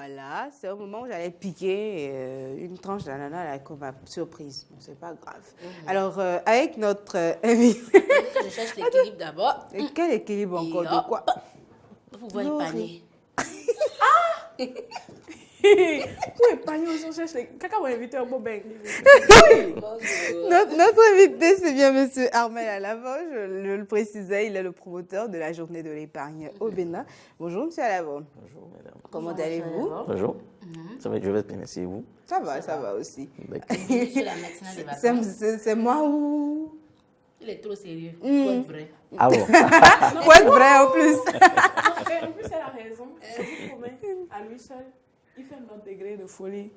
voilà, c'est au moment où j'allais piquer une tranche d'ananas comme ma surprise. Bon, c'est pas grave. Alors, avec notre invité... Je cherche l'équilibre d'abord. Et quel équilibre encore de quoi? Vous voyez le panier. Pour épargner aussi, on cherche les... Quelqu'un m'a invité au Bobeng. Notre invité, c'est bien Monsieur Armel Alavant. Je le précisais, il est le promoteur de la journée de l'épargne au Bénin. Bonjour, Monsieur Alavant. Bonjour, madame. Comment allez-vous? Bonjour. Ça va, je vais bien, merci, et vous? Ça va aussi. D'accord. C'est la matinale des vacances. C'est moi ou... Il est trop sérieux. Pour être vrai. Ah bon? Pour être vrai en plus. En plus, elle a raison. Je vous promets, à lui seul, il fait notre degré de folie.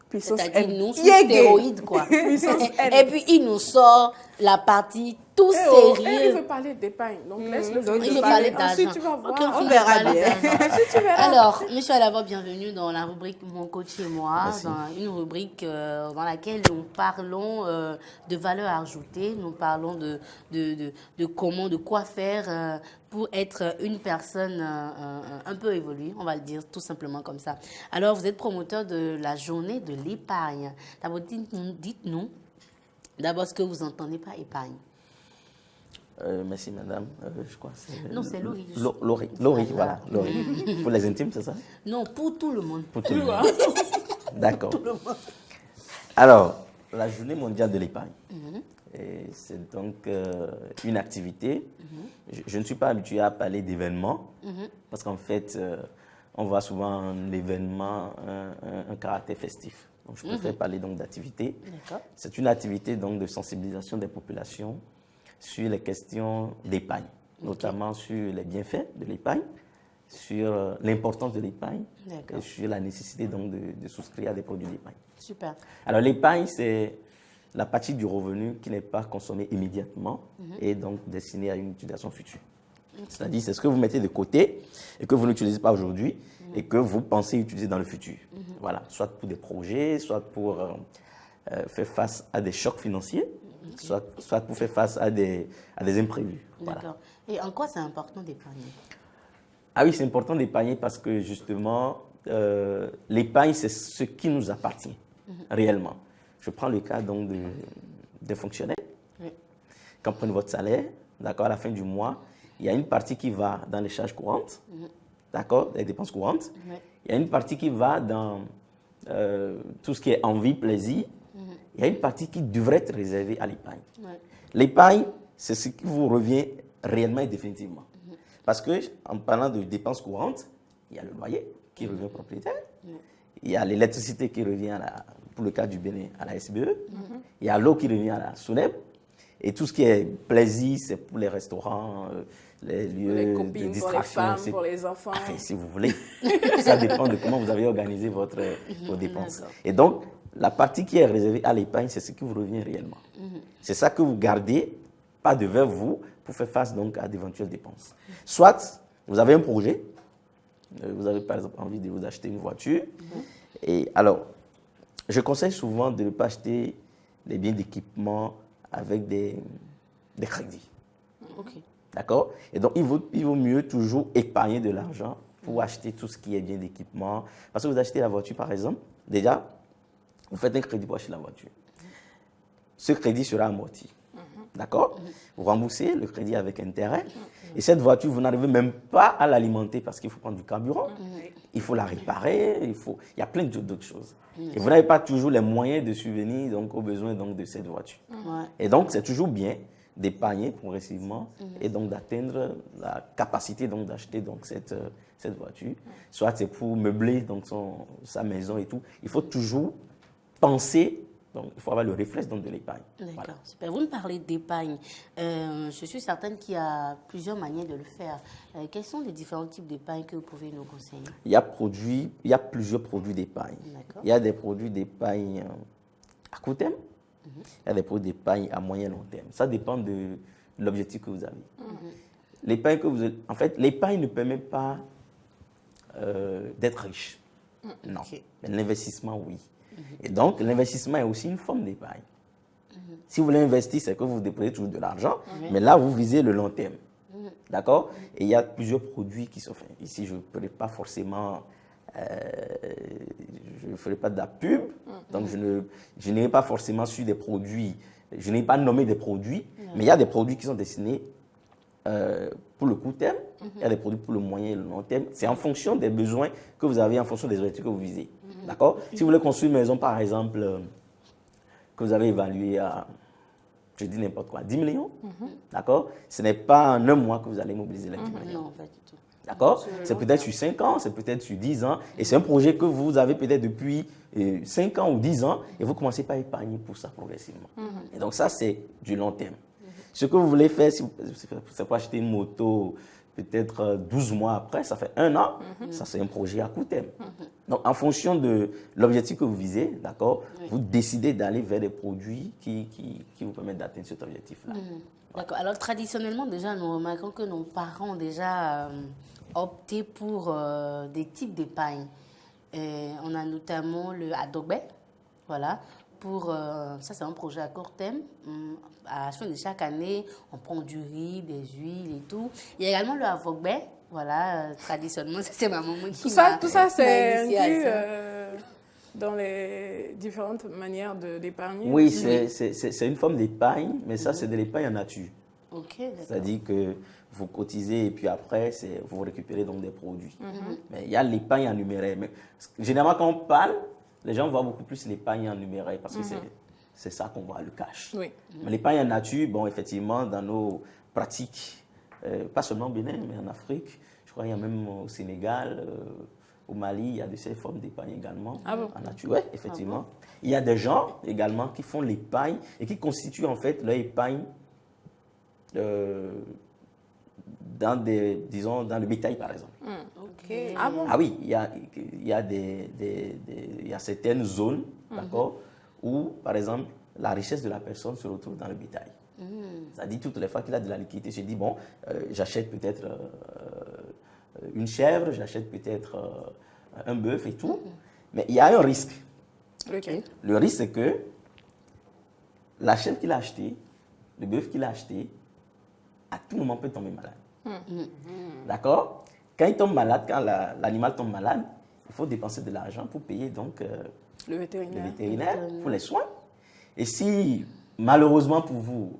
Puissance C'est-à-dire, N. nous, sous Yeah, stéroïdes, quoi. Puissance N. Et puis, il nous sort la partie tout Eh oh, il sérieux. veut parler d'épargne, donc laisse-le donc Il veut parler. parler Ensuite, d'argent. tu vas voir. Ok, on finit verra par parler bien. d'argent. Ensuite, tu verras. Alors, monsieur Alavant, bienvenue dans la rubrique Mon coach et moi, Merci. dans une rubrique dans laquelle nous parlons de valeur ajoutée, nous parlons de comment, de quoi faire pour être une personne un peu évoluée, on va le dire tout simplement comme ça. Alors, vous êtes promoteur de la journée de l'épargne. D'abord, dites-nous d'abord ce que vous entendez par épargne. Merci, madame. Je crois que c'est... Non, c'est Laurie. Laurie, voilà. Laurie. Pour les intimes, c'est ça? Non, pour tout le monde. Pour tout le monde. D'accord. Alors, la journée mondiale de l'épargne. Et c'est donc une activité. Je ne suis pas habitué à parler d'événements parce qu'en fait, on voit souvent l'événement un caractère festif. Donc, je préfère parler donc d'activité. D'accord. C'est une activité donc de sensibilisation des populations sur les questions d'épargne, notamment sur les bienfaits de l'épargne, sur l'importance de l'épargne D'accord. et sur la nécessité donc de souscrire à des produits d'épargne. Super. Alors l'épargne, c'est la partie du revenu qui n'est pas consommée immédiatement et donc destinée à une utilisation future. C'est-à-dire, c'est ce que vous mettez de côté et que vous n'utilisez pas aujourd'hui et que vous pensez utiliser dans le futur. Voilà, soit pour des projets, soit pour faire face à des chocs financiers, soit pour faire face à des imprévus. Voilà. D'accord. Et en quoi c'est important d'épargner? Ah oui, c'est important d'épargner parce que justement, l'épargne, c'est ce qui nous appartient réellement. Je prends le cas donc des fonctionnaires. Oui. Quand vous prenez votre salaire, d'accord, à la fin du mois, il y a une partie qui va dans les charges courantes, d'accord, les dépenses courantes. Oui. Il y a une partie qui va dans tout ce qui est envie, plaisir. Il y a une partie qui devrait être réservée à l'épargne. Oui. L'épargne, c'est ce qui vous revient réellement et définitivement. Parce que, en parlant de dépenses courantes, il y a le loyer qui revient au propriétaire, il y a l'électricité qui revient, pour le cas du Bénin, à la SBE, il y a l'eau qui revient à la SUNEB, et tout ce qui est plaisir, c'est pour les restaurants, les lieux Les de copines, pour les distraction. femmes, pour les enfants. Enfin, si vous voulez. Ça dépend de comment vous avez organisé vos dépenses. Et donc, la partie qui est réservée à l'épargne, c'est ce qui vous revient réellement. C'est ça que vous gardez, pas devant vous, pour faire face donc à d'éventuelles dépenses. Soit, vous avez un projet, vous avez par exemple envie de vous acheter une voiture, et alors, je conseille souvent de ne pas acheter les biens d'équipement avec des crédits. Ok. D'accord? Et donc, il vaut mieux toujours épargner de l'argent pour acheter tout ce qui est bien d'équipement. Parce que vous achetez la voiture, par exemple, déjà, vous faites un crédit pour acheter la voiture. Ce crédit sera amorti. D'accord? Vous remboursez le crédit avec intérêt. Et cette voiture, vous n'arrivez même pas à l'alimenter parce qu'il faut prendre du carburant. Il faut la réparer. Il y a plein d'autres choses. Et vous n'avez pas toujours les moyens de subvenir donc, aux besoins donc, de cette voiture. Ouais. Et donc, c'est toujours bien d'épargner progressivement et donc d'atteindre la capacité donc d'acheter donc cette voiture. Soit c'est pour meubler donc sa maison et tout. Il faut toujours penser, donc il faut avoir le réflexe donc de l'épargne. D'accord, Voilà. super. Vous me parlez d'épargne. Je suis certaine qu'il y a plusieurs manières de le faire. Quels sont les différents types d'épargne que vous pouvez nous conseiller? Il y a plusieurs produits d'épargne. D'accord. Il y a des produits d'épargne à court terme. Il y a des produits d'épargne à moyen long terme. Ça dépend de l'objectif que vous avez. L'épargne que vous avez, en fait, l'épargne ne permet pas d'être riche. Non. Ok. Mais l'investissement, oui. Et donc, l'investissement est aussi une forme d'épargne. Si vous voulez investir, c'est que vous déposez toujours de l'argent, mais là, vous visez le long terme. D'accord? Et il y a plusieurs produits qui sont faits. Ici, je ne pourrais pas forcément je ne ferai pas de la pub, donc je n'irai pas forcément sur des produits, je n'ai pas nommé des produits, mais il y a des produits qui sont destinés pour le court terme, il y a des produits pour le moyen et le long terme. C'est en fonction des besoins que vous avez, en fonction des objectifs que vous visez. D'accord? Si vous voulez construire une maison, par exemple, que vous avez évaluée à, je dis n'importe quoi, 10 millions, d'accord? Ce n'est pas en un mois que vous allez mobiliser les 10 millions. Non, pas du tout. D'accord? C'est peut-être sur 5 ans, c'est peut-être sur 10 ans. Et c'est un projet que vous avez peut-être depuis 5 ans ou 10 ans et vous commencez par épargner pour ça progressivement. Et donc ça, c'est du long terme. Ce que vous voulez faire, c'est pour acheter une moto peut-être 12 mois après, ça fait 1 an, ça c'est un projet à court terme. Donc en fonction de l'objectif que vous visez, d'accord, vous décidez d'aller vers des produits qui vous permettent d'atteindre cet objectif-là. D'accord. Alors, traditionnellement, déjà, nous remarquons que nos parents ont déjà opté pour des types d'épargne. On a notamment le Adogbe, voilà. Ça, c'est un projet à court terme. À la fin de chaque année, on prend du riz, des huiles et tout. Il y a également le Avogbe, voilà. Traditionnellement, ça, c'est ma maman qui Tout ça, c'est initié à inclus ça. dans les différentes manières d'épargner. Oui, c'est une forme d'épargne, mais ça, c'est de l'épargne en nature. Ok, d'accord. C'est-à-dire que vous cotisez et puis après, vous récupérez donc des produits. Mais il y a l'épargne en numéraire. Mais généralement, quand on parle, les gens voient beaucoup plus l'épargne en numéraire parce que c'est ça qu'on voit, le cash. Oui. Mais l'épargne en nature, bon, effectivement, dans nos pratiques, pas seulement au Bénin, mais en Afrique, je crois qu'il y a même au Sénégal, au Mali, il y a de ces formes d'épargne également en nature. Oui, effectivement. Il y a des gens également qui font l'épargne et qui constituent en fait leur épargne dans dans le bétail, par exemple. Ok. Ah bon? Ah oui, il y a certaines zones, d'accord, où, par exemple, la richesse de la personne se retrouve dans le bétail. C'est-à-dire, toutes les fois qu'il a de la liquidité, je dis, bon, j'achète peut-être une chèvre, j'achète peut-être un bœuf et tout, mais il y a un risque. Lequel? Le risque, c'est que la chèvre qu'il a achetée, le bœuf qu'il a acheté, à tout moment peut tomber malade. D'accord? Quand il tombe malade, quand l'animal tombe malade, il faut dépenser de l'argent pour payer donc Le vétérinaire. le vétérinaire pour les soins. Et si, malheureusement pour vous,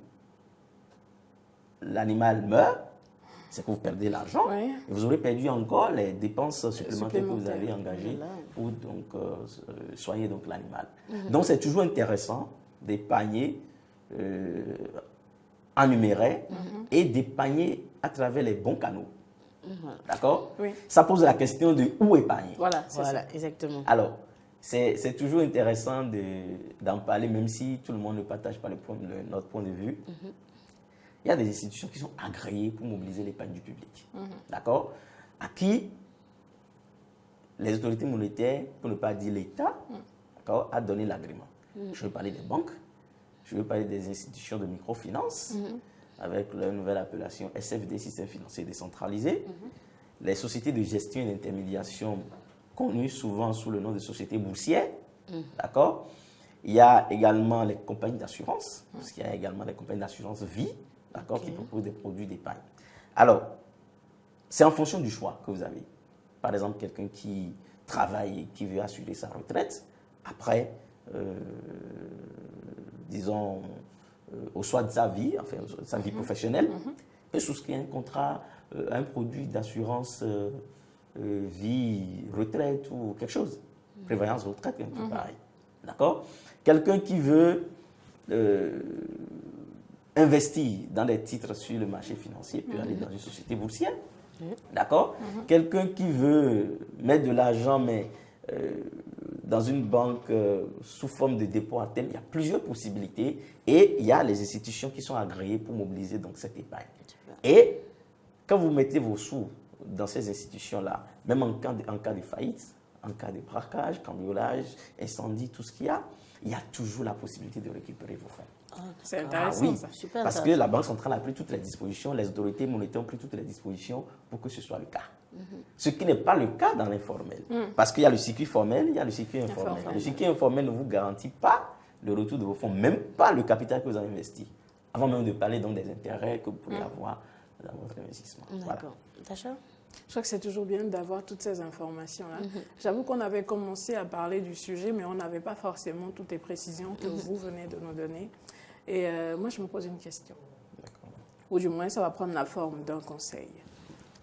l'animal meurt, c'est que vous perdez l'argent. Ouais. Et vous aurez perdu encore les dépenses supplémentaires que vous Supplémentaires. avez engagées pour donc, soigner donc l'animal. Donc c'est toujours intéressant d'épargner en numéraire et d'épargner à travers les bons canaux. D'accord? Oui. Ça pose la question de où épargner. Voilà, c'est Voilà, exactement. Alors, c'est toujours intéressant d'en parler, même si tout le monde ne partage pas notre point de vue. Il y a des institutions qui sont agréées pour mobiliser l'épargne du public. D'accord? À qui les autorités monétaires, pour ne pas dire l'État, d'accord, a donné l'agrément. Je veux parler des banques, je veux parler des institutions de microfinance, avec leur nouvelle appellation SFD, Système financier décentralisé, les sociétés de gestion et d'intermédiation connues souvent sous le nom de sociétés boursières, d'accord? Il y a également les compagnies d'assurance, parce qu'il y a également les compagnies d'assurance vie, d'accord, qui proposent des produits d'épargne. Alors, c'est en fonction du choix que vous avez. Par exemple, quelqu'un qui travaille et qui veut assurer sa retraite, après, disons, au choix de sa vie, enfin, sa vie professionnelle, peut souscrire un contrat, un produit d'assurance vie, retraite ou quelque chose. Prévoyance retraite, un peu pareil. D'accord? Quelqu'un qui veut investir dans des titres sur le marché financier peut aller dans une société boursière. D'accord? Quelqu'un qui veut mettre de l'argent, mais dans une banque sous forme de dépôt à terme, il y a plusieurs possibilités et il y a les institutions qui sont agréées pour mobiliser donc cette épargne. Et quand vous mettez vos sous dans ces institutions-là, même en cas de faillite, en cas de braquage, cambriolage, incendie, tout ce qu'il y a toujours la possibilité de récupérer vos fonds. C'est Ah intéressant, oui, ça. Super parce que intéressant. la Banque centrale a pris toutes les dispositions, les autorités monétaires ont pris toutes les dispositions pour que ce soit le cas. Ce qui n'est pas le cas dans l'informel. Parce qu'il y a le circuit formel, il y a le circuit informel. Le circuit informel ne vous garantit pas le retour de vos fonds, même pas le capital que vous avez investi. Avant même de parler donc des intérêts que vous pouvez avoir dans votre investissement. Voilà. D'accord. Tacha? Je crois que c'est toujours bien d'avoir toutes ces informations-là. J'avoue qu'on avait commencé à parler du sujet, mais on n'avait pas forcément toutes les précisions que vous venez de nous donner. Et moi, je me pose une question. Ou du moins, ça va prendre la forme d'un conseil.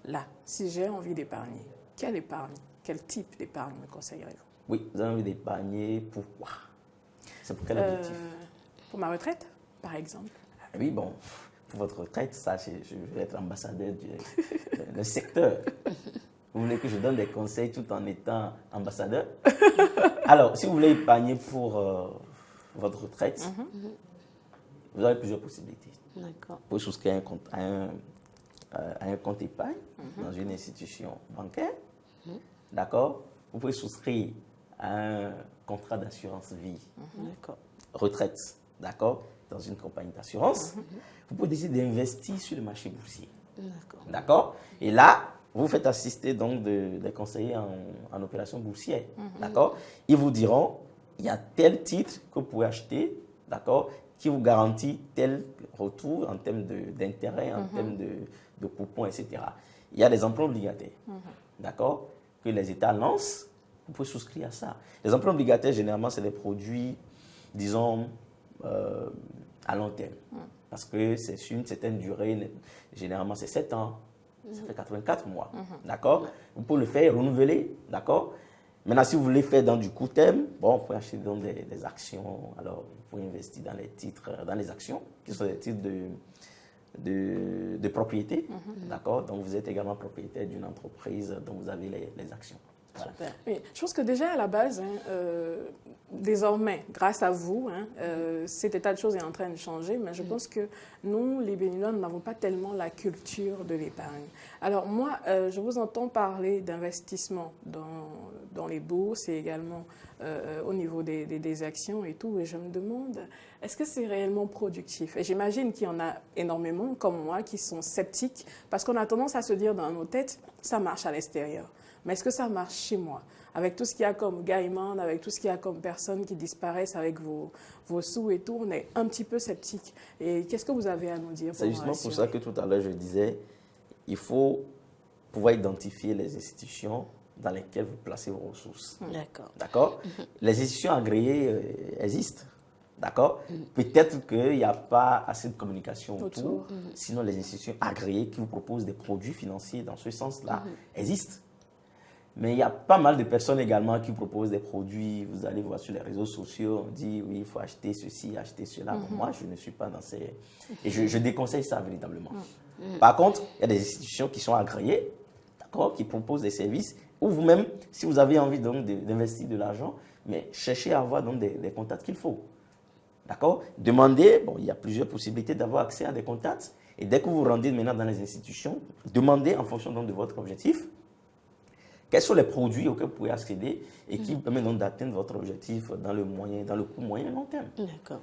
Là, si j'ai envie d'épargner, quelle épargne, quel type d'épargne me conseillerez-vous? Oui, vous avez envie d'épargner, pourquoi? C'est pour quel objectif? Pour ma retraite, par exemple. Oui, bon, pour votre retraite, ça, je vais être ambassadeur du secteur. Vous voulez que je donne des conseils tout en étant ambassadeur? Alors, si vous voulez épargner pour votre retraite, vous avez plusieurs possibilités. D'accord. Vous pouvez souscrire un compte épargne dans une institution bancaire. D'accord? Vous pouvez souscrire à un contrat d'assurance vie, D'accord. retraite, d'accord, dans une compagnie d'assurance. Vous pouvez décider d'investir sur le marché boursier. D'accord. D'accord? Et là, vous faites assister donc des conseillers en opération boursière. D'accord? Ils vous diront, il y a tel titre que vous pouvez acheter, d'accord, qui vous garantit tel retour en termes d'intérêt, en termes de coupons, etc. Il y a des emprunts obligataires, d'accord, que les États lancent. Vous pouvez souscrire à ça. Les emprunts obligataires, généralement, c'est des produits, disons, à long terme. Parce que c'est sur une certaine durée, généralement c'est 7 ans, ça fait 84 mois. D'accord? Vous pouvez le faire renouveler, d'accord? Maintenant, si vous voulez faire dans du court terme, bon, vous pouvez acheter donc des actions. Alors, vous pouvez investir dans les titres, dans les actions, qui sont des titres de propriété. D'accord? Donc, vous êtes également propriétaire d'une entreprise dont vous avez les actions. Voilà. Oui, je pense que déjà à la base, désormais, grâce à vous, cet état de choses est en train de changer, mais je pense que nous, les Béninois, nous n'avons pas tellement la culture de l'épargne. Alors moi, je vous entends parler d'investissement dans les bourses et également au niveau des actions et tout, et je me demande, est-ce que c'est réellement productif? Et j'imagine qu'il y en a énormément, comme moi, qui sont sceptiques, parce qu'on a tendance à se dire dans nos têtes, ça marche à l'extérieur. Mais est-ce que ça marche chez moi? Avec tout ce qu'il y a comme gaiement, avec tout ce qu'il y a comme personnes qui disparaissent avec vos sous et tout, on est un petit peu sceptique. Et qu'est-ce que vous avez à nous dire? C'est justement pour ça que tout à l'heure je disais, il faut pouvoir identifier les institutions dans lesquelles vous placez vos ressources. D'accord. D'accord? Les institutions agréées existent. D'accord? Peut-être qu'il n'y a pas assez de communication autour. Sinon, les institutions agréées qui vous proposent des produits financiers dans ce sens-là existent. Mais il y a pas mal de personnes également qui proposent des produits. Vous allez voir sur les réseaux sociaux, on dit oui, il faut acheter ceci, acheter cela. Bon, moi, je ne suis pas dans ces... Et je déconseille ça véritablement. Par contre, il y a des institutions qui sont agréées, d'accord, qui proposent des services. Ou vous-même, si vous avez envie donc d'investir de l'argent, mais cherchez à avoir donc des contacts qu'il faut. D'accord? Demandez, bon, il y a plusieurs possibilités d'avoir accès à des contacts. Et dès que vous vous rendez maintenant dans les institutions, demandez en fonction donc de votre objectif, quels sont les produits auxquels vous pouvez accéder et qui vous permettent donc d'atteindre votre objectif dans le court moyen et long terme. D'accord.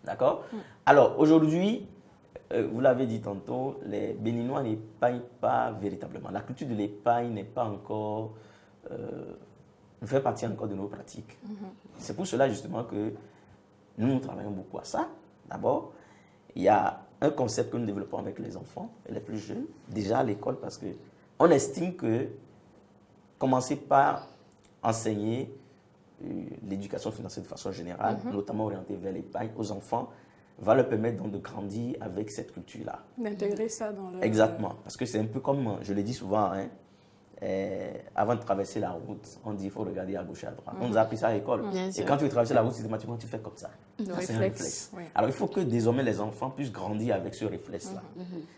D'accord? Alors, aujourd'hui, vous l'avez dit tantôt, les Béninois n'épargnent pas véritablement. La culture de l'épargne n'est pas encore... ne fait partie encore de nos pratiques. C'est pour cela justement que nous travaillons beaucoup à ça. D'abord, il y a un concept que nous développons avec les enfants et les plus jeunes, déjà à l'école, parce qu'on estime que commencer par enseigner l'éducation financière de façon générale, notamment orientée vers l'épargne aux enfants, va leur permettre donc de grandir avec cette culture-là. D'intégrer ça dans le... Exactement. Parce que c'est un peu comme, je le dis souvent, avant de traverser la route, on dit qu'il faut regarder à gauche et à droite. On nous a appris ça à l'école. Et quand tu veux traverser la route, systématiquement, tu fais comme ça. C'est un réflexe. Oui. Alors, il faut que désormais les enfants puissent grandir avec ce réflexe-là.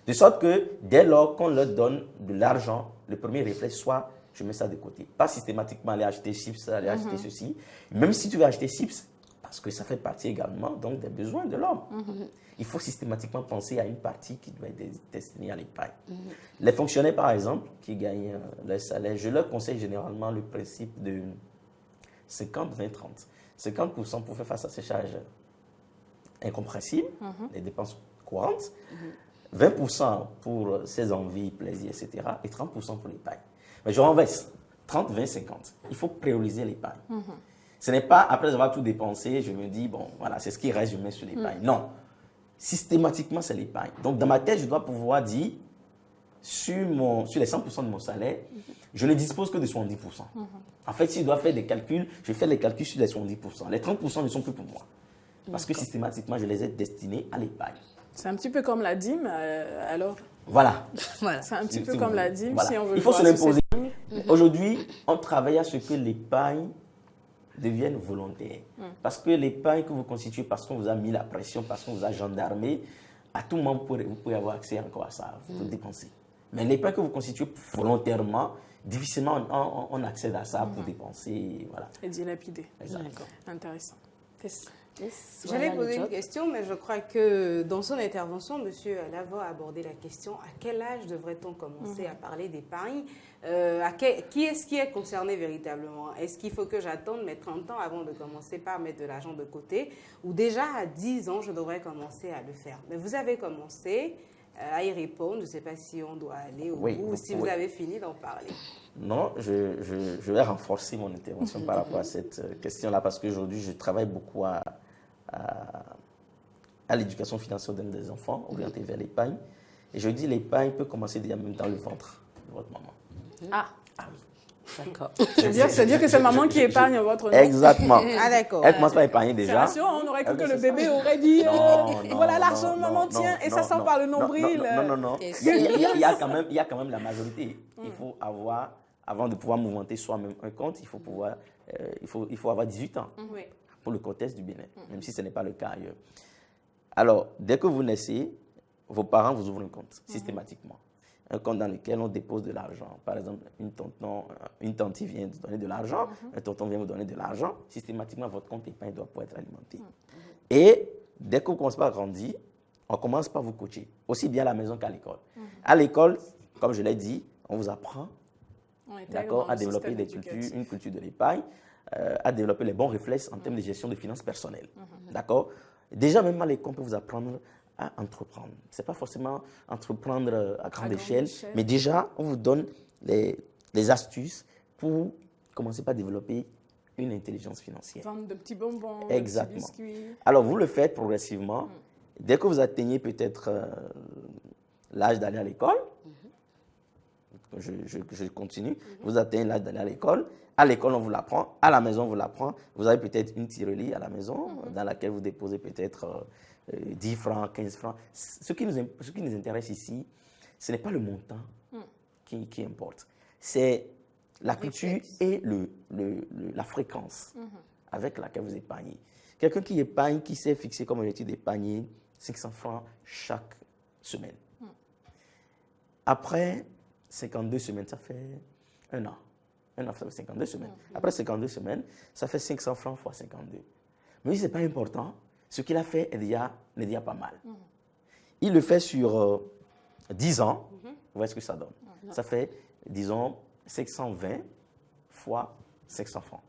De sorte que dès lors qu'on leur donne de l'argent, le premier réflexe soit je mets ça de côté. Pas systématiquement aller acheter chips, aller acheter ceci. Même si tu veux acheter chips, parce que ça fait partie également donc, des besoins de l'homme. Il faut systématiquement penser à une partie qui doit être destinée à l'épargne. Les fonctionnaires, par exemple, qui gagnent leur salaire, je leur conseille généralement le principe de 50, 20, 30. 50% pour faire face à ces charges incompréhensibles, les dépenses courantes, 20% pour ses envies, plaisirs, etc. et 30% pour l'épargne. Mais je renverse, 30, 20, 50. Il faut prioriser l'épargne. Ce n'est pas, après avoir tout dépensé, je me dis, bon, voilà, c'est ce qui reste, je mets sur l'épargne. Non. Systématiquement, c'est l'épargne. Donc, dans ma tête, je dois pouvoir dire, sur les 100% de mon salaire, je ne dispose que de 70%. En fait, si je dois faire des calculs, je fais les calculs sur les 70%. Les 30% ne sont plus pour moi. Parce que systématiquement, je les ai destinés à l'épargne. C'est un petit peu comme la dîme, alors. Voilà. C'est un petit peu comme la dîme, voilà. si on veut. Il faut se l'imposer. Aujourd'hui, on travaille à ce que l'épargne devienne volontaire. Parce que l'épargne que vous constituez, parce qu'on vous a mis la pression, parce qu'on vous a gendarmé, à tout moment, vous pouvez avoir accès encore à ça, vous dépenser. Mais l'épargne que vous constituez volontairement, difficilement on accède à ça pour dépenser. Voilà. Et dilapider. Exactement. Intéressant. J'allais poser une question, mais je crois que dans son intervention, M. Lavo a abordé la question à quel âge devrait-on commencer à parler d'épargne qui est-ce qui est concerné véritablement? Est-ce qu'il faut que j'attende mes 30 ans avant de commencer par mettre de l'argent de côté? Ou déjà à 10 ans, je devrais commencer à le faire? Mais vous avez commencé à y répondre. Je ne sais pas si on doit aller au bout ou si vous avez fini d'en parler. Non, je vais renforcer mon intervention par rapport à cette question-là parce qu'aujourd'hui, je travaille beaucoup à l'éducation financière des enfants, orientée vers l'épargne. Et je dis l'épargne peut commencer déjà même dans le ventre de votre maman. Ah oui. D'accord. C'est-à-dire que c'est maman qui épargne votre nom. Exactement. Ah d'accord. Elle commence par épargner déjà. C'est rassurant, on aurait cru que le bébé aurait dit voilà l'argent maman tient et ça sort par le nombril. Non. Il y a quand même la majorité. Il faut avoir, avant de pouvoir mouvementer soi-même un compte, il faut avoir 18 ans pour le contexte du Bénin, même si ce n'est pas le cas ailleurs. Alors, dès que vous naissez, vos parents vous ouvrent un compte systématiquement. Un compte dans lequel on dépose de l'argent. Par exemple, une tante vient vous donner de l'argent, un tonton vient vous donner de l'argent. Systématiquement, votre compte épargne doit pouvoir être alimenté. Et dès que vous commencez à grandir, on commence par vous coacher, aussi bien à la maison qu'à l'école. À l'école, comme je l'ai dit, on vous apprend à développer une culture de l'épargne, à développer les bons réflexes en termes de gestion de finances personnelles. D'accord? Déjà, même à l'école, on peut vous apprendre à entreprendre. Ce n'est pas forcément entreprendre à grande échelle, mais déjà, on vous donne les astuces pour commencer par développer une intelligence financière. Vendre de petits bonbons, exactement. de petits biscuits. Alors, vous le faites progressivement. Dès que vous atteignez peut-être l'âge d'aller à l'école, je continue, vous atteignez l'âge d'aller à l'école. À l'école, on vous l'apprend. À la maison, on vous l'apprend. Vous avez peut-être une tirelire à la maison dans laquelle vous déposez peut-être 10 francs, 15 francs. Ce qui nous intéresse ici, ce n'est pas le montant qui importe. C'est la culture et la fréquence avec laquelle vous épargnez. Quelqu'un qui épargne, qui s'est fixé comme objectif d'épargner 500 francs chaque semaine. Après 52 semaines, ça fait un an. Un an, ça fait 52 semaines. Après 52 semaines, ça fait 500 francs fois 52. Mais ce n'est pas important. Ce qu'il a fait est déjà pas mal. Il le fait sur 10 ans. Vous voyez ce que ça donne. Ça fait, disons, 520 fois 500 francs.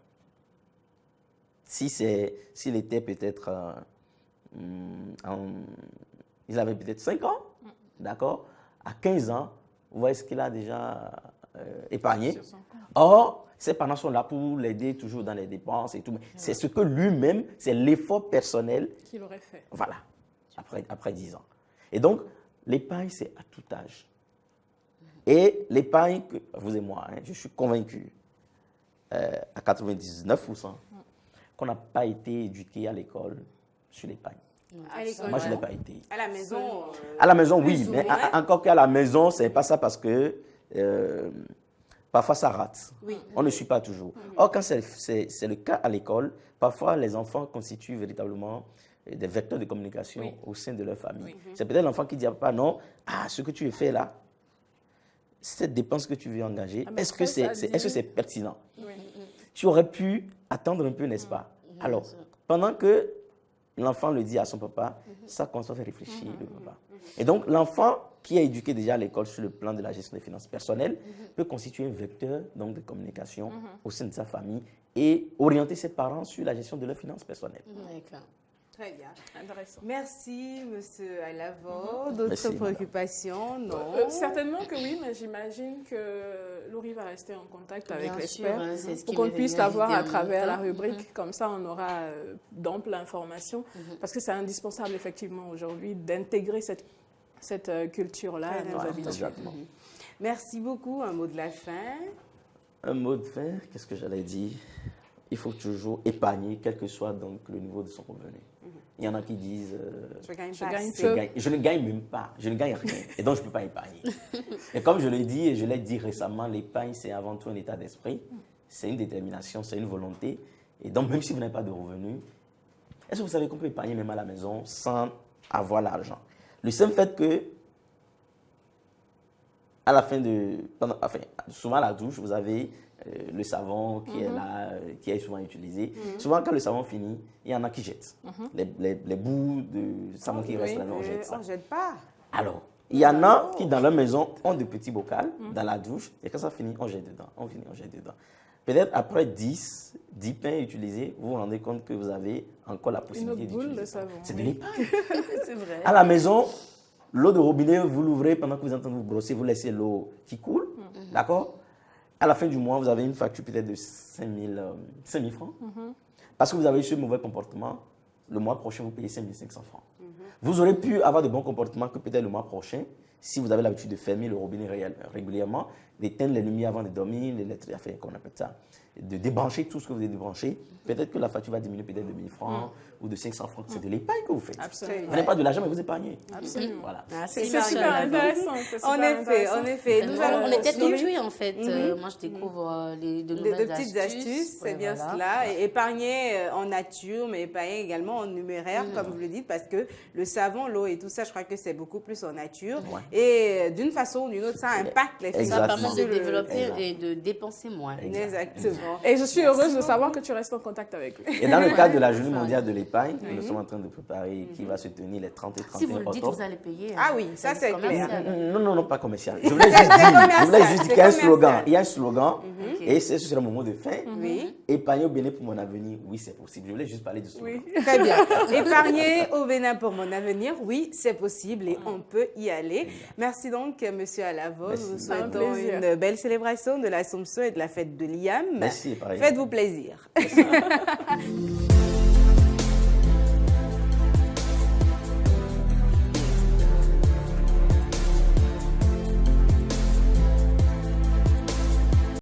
S'il était peut-être... il avait peut-être 5 ans, d'accord? À 15 ans, vous voyez ce qu'il a déjà épargné. Or, ces parents sont là pour l'aider toujours dans les dépenses et tout. C'est ce que lui-même, c'est l'effort personnel qu'il aurait fait. Voilà, après 10 ans. Et donc, l'épargne, c'est à tout âge. Et l'épargne, vous et moi, je suis convaincu à 99% qu'on n'a pas été éduqué à l'école sur l'épargne. Moi, je n'ai pas été. À la maison à la maison, oui. Mais encore qu'à la maison, ce n'est pas ça parce que parfois ça rate. On ne suit pas toujours. Or, quand c'est le cas à l'école, parfois les enfants constituent véritablement des vecteurs de communication au sein de leur famille. C'est peut-être l'enfant qui dit à papa, non, ce que tu fais là, cette dépense que tu veux engager, est-ce que c'est pertinent? Tu aurais pu attendre un peu, n'est-ce pas? Alors, pendant que l'enfant le dit à son papa, ça commence à faire réfléchir le papa. Et donc, l'enfant qui est éduqué déjà à l'école sur le plan de la gestion des finances personnelles peut constituer un vecteur donc, de communication au sein de sa famille et orienter ses parents sur la gestion de leurs finances personnelles. D'accord. Très bien. Intéressant. Merci, Monsieur Alavo. D'autres préoccupations? Non. Certainement que oui, mais j'imagine que Laurie va rester en contact avec l'expert pour qu'on qu'on puisse l'avoir à travers la rubrique. Comme ça, on aura d'amples informations. Parce que c'est indispensable, effectivement, aujourd'hui, d'intégrer cette culture-là, nos habitudes. Exactement. Merci beaucoup. Un mot de la fin. Un mot de fin, qu'est-ce que j'allais dire? Il faut toujours épargner, quel que soit donc le niveau de son revenu. Il y en a qui disent je ne gagne même pas, je ne gagne rien, et donc je ne peux pas épargner. Et comme je l'ai dit, et je l'ai dit récemment, l'épargne, c'est avant tout un état d'esprit, c'est une détermination, c'est une volonté. Et donc, même si vous n'avez pas de revenus, est-ce que vous savez qu'on peut épargner même à la maison sans avoir l'argent? Le simple fait que, à la fin souvent à la douche, vous avez le savon qui est là, qui est souvent utilisé. Souvent, quand le savon finit, il y en a qui jettent. Les bouts de savon qui restent là, on jette ça. On ne jette pas. Alors, il y en a qui, dans leur maison, ont de petits bocals dans la douche, et quand ça finit, on jette dedans. On jette dedans. Peut-être après 10 pains utilisés, vous vous rendez compte que vous avez encore la possibilité d'utiliser ça. C'est de l'épargne. C'est vrai. À la maison, l'eau de robinet, vous l'ouvrez pendant que vous êtes en train de vous brosser, vous laissez l'eau qui coule, d'accord? À la fin du mois, vous avez une facture peut-être de 5 000 francs. Parce que vous avez eu ce mauvais comportement, le mois prochain, vous payez 5 500 francs. Vous aurez pu avoir de bons comportements que peut-être le mois prochain, si vous avez l'habitude de fermer le robinet régulièrement, d'éteindre les lumières avant de dormir, qu'on appelle ça, de débrancher tout ce que vous avez débranché, peut-être que la facture va diminuer peut-être de 1 000 francs ou de 500 francs. C'est de l'épargne que vous faites. Absolument. Vous n'avez pas de l'argent, mais vous épargnez. Absolument. Voilà. C'est super intéressant. En effet. On était habitués, en fait. Moi, je découvre de nouvelles petites astuces, c'est bien cela. Et épargner en nature, mais épargner également en numéraire, comme vous le dites, parce que le savon, l'eau et tout ça, je crois que c'est beaucoup plus en nature. Et d'une façon ou d'une autre, ça impacte les finances. Ça permet de développer et de dépenser moins. Exactement. Et je suis heureuse de savoir que tu restes en contact avec lui. Et dans le cadre de la Journée mondiale de l'épargne, nous sommes en train de préparer qui va se tenir les 30 et 31 octobre. Si vous le dites, vous allez payer. Ah oui, ça c'est clair. Non, pas commercial. Je voulais juste dire qu'il y a un slogan. Il y a un slogan et ce sera mon mot de fin. Épargner au Bénin pour mon avenir, oui, c'est possible. Je voulais juste parler du slogan. Très bien. Épargner au Bénin pour mon avenir, oui, c'est possible et on peut y aller. Merci donc, Monsieur Alavo. Nous vous souhaitons une belle célébration de l'Assomption et de la fête de l'IAM. Merci, pareil. Faites-vous plaisir.